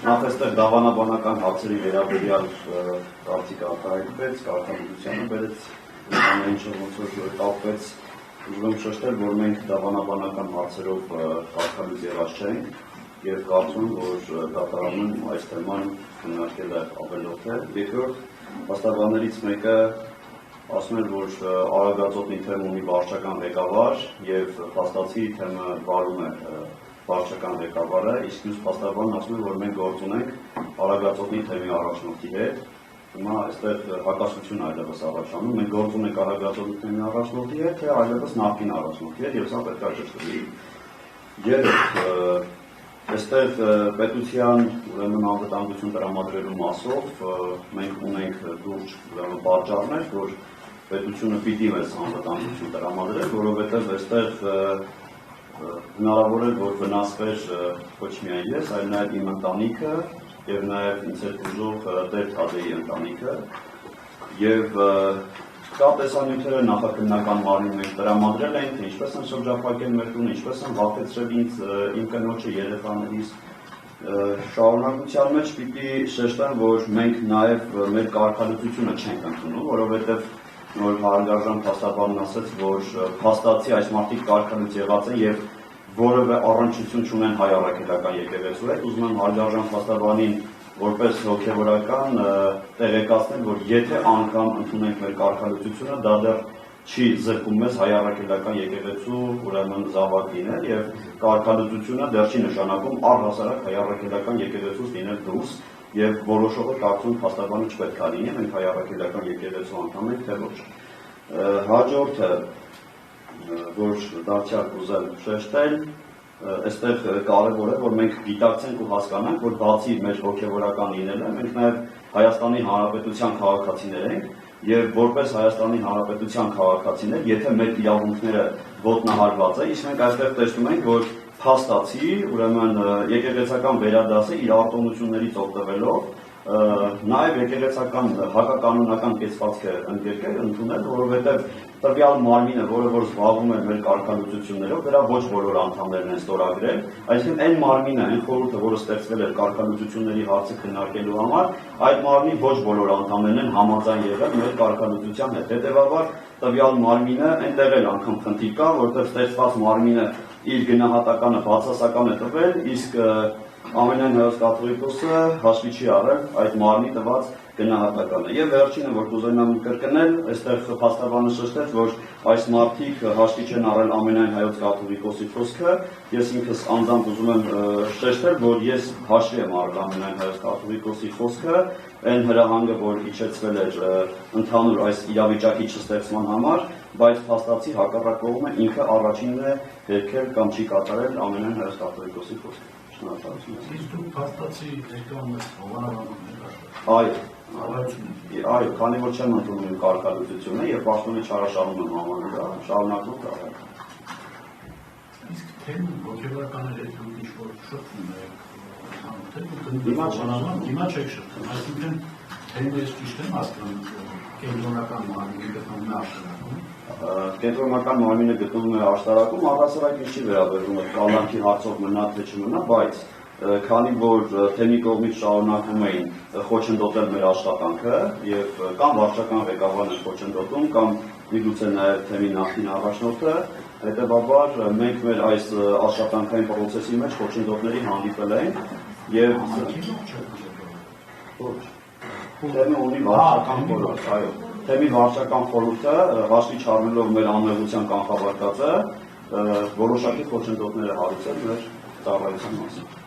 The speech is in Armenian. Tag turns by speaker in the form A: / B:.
A: Նախ այստեղ դավանաբանական հարցերի վերաբերյալ կարծիք արտահայտվեց, կարգավորությանը բերեց, ինչ ոնց որ կապվեց, ուզում եմ շեշտել, որ մենք դավանաբանական հարցերով կարգալուց եղած չենք եւ կարծում որ դատարանում այս թեման քննարկել է ավելորդ է։ Երկրորդ, փաստաբաններից մեկը ասում էր, որ Արագածոտնի թեմ ունի վարչական ղեկավար եւ փաստացի թեմը վարում է վարչական ղեկավարը, իսկ մյուս փաստաբանն ասում է, որ մենք գործ ունենք Արագածոտնի թեմի առաջնորդի հետ։ Հիմա այստեղ հակասություն այլևս առաջանում, մենք գործ ունենք Արագածոտնի թեմի առաջնորդի հետ, թե այլևս նախկին առաջնորդի հետ, եւ սա պետք է ճշտվի։ Երրորդ, այստեղ պետության ուրեմն անվտանգություն տրամադրելու մասով մենք ունենք լուրջ պատճառներ, որ պետությունը պիտի մեզ անվտանգություն տրամադրել, որովհետեւ այստեղ հնարավոր է, որ վնասվեր ոչ միայն ես, այլ նաև իմ ընտանիքը եւ նաև ինձ հետ ուժող Տեր Թադեի ընտանիքը եւ կա տեսանյութերը նախաքննական մարմին մենք տրամադրել ենք, թե ինչպես են շրջափակել մեր տունը, ինչպես են վախեցրել ինձ, իմ կնոջը, երեխաներիս շարունակության մեջ պիտի շեշտեմ, որ մենք նաև մեր կարգալուծությունը չենք ընդունում, որովհետեւ նոր հարգարժան փաստաբանն ասաց, որ փաստացի այս մարդիկ կարգալուծ եղած են եւ որևէ առնչություն չունեն հայ առաքելական եկեղեցու հետ, ուզում եմ հարգարժան փաստաբանին որպես հոգևորական տեղեկացնել, որ եթե անգամ ընդունենք մեր կարգալուծությունը, դա դեռ չի զրկում մեզ հայ առաքելական եկեղեցու ուրեմն զավակ լինել եւ կարգալուծությունը դեռ չի նշանակում առհասարակ հայ առաքելական եկեղեցուց լինել դուրս եւ որոշողը կարծում փաստաբանը չպետք է լինի, մենք հայ առաքելական եկեղեցու անդամ ենք, թե ոչ։ Հաջորդը, որ դարձյալ կուզեմ շեշտել, այստեղ կարևոր է, որ մենք գիտակցենք ու հասկանանք, որ բացի մեր հոգևորական լինելը, մենք նաեւ Հայաստանի Հանրապետության քաղաքացիներ ենք եւ որպես Հայաստանի Հանրապետության քաղաքացիներ, եթե մեր իրավունքները ոտնահարված է, իսկ մենք այստեղ տեսնում ենք, որ փաստացի, ուրեմն եկեղեցական վերադասը իր արտոնություններից օգտվելով նաև եկեղեցական հակականոնական կեցվածքը ընդգրկել ընդունել, որովհետև տվյալ մարմինը, որը որ զբաղվում է մեր կարգալուծություններով, դրա ոչ բոլոր անդամներն են ստորագրել, այսինքն այն մարմինը, այն խորհուրդը, որը ստեղծվել էր կարգալուծությունների հարցը քննարկելու համար, այդ մարմնի ոչ բոլոր անդամներն են համաձայն եղել մեր կարգալուծության հետ։ Հետևաբար տվյալ մարմինը այնտեղ էլ անգամ խնդիր կա, որտեղ ստեղծված մարմինը իր գնահատականը բացասական է տվել, իսկ ամենայն հայոց կաթողիկոսը հաշվի չի առել այդ մարմնի տված գնահատականը։ Եվ վերջինը, որ կուզենամ կրկնել, այստեղ փաստաբանը շեշտեց, որ այս մարդիկ հաշվի չեն առել ամենայն հայոց կաթողիկոսի խոսքը, ես ինքս անձամբ ուզում եմ շեշտել, որ ես հաշվի եմ առել ամենայն հայոց կաթողիկոսի խոսքը, այն հրահանգը, որ իջեցվել էր ընդհանուր այս իրավիճակի չստեղծման համար, բայց փաստացի հակառակ կողմը ինքը առաջինն է երկել կամ չի կատարել ամենայն հայոց կաթողիկոսի խոսքը։
B: Իսկ դուք փաստացի եկան
A: Այո, քանի որ չեմ ընդունում իմ կարգալուծությունը եւ պաշտոնի չարաշահում եմ համանուն, շարունակում կառավարել։
B: Իսկ թեմ հոգեվորականների հետ դուք ինչ-որ շփվում եք, հիմա չեք շփվում, այսինքն թեմը ես ճիշտ եմ հասկանում, կենտրոնական մարմինը գտնվում է աշտարակում։
A: Կենտրոնական մարմինը գտնվում է աշտարակում, առհասարակ ինչի վերաբերում է կալանքի հարցով մնա թե չմնա, բայց քանի որ թեմի կողմից շարունակում էին խոչընդոտել մեր աշխատանքը եւ կամ վարչական ղեկավարն է խոչընդոտում կամ միգուցե նաեւ թեմի նախկին առաջնորդը, հետեւաբար մենք մեր այս աշխատանքային process-ի մեջ խոչընդոտների հանդիպել ենք եւ թեմը ունի վարչական խորհուրդ, այո, թեմի վարչական խորհուրդը հաշվի չառնելով մեր անմեղության կանխավարկածը որոշակի խոչընդոտներ է հարուցել մեր ծառայության մասին։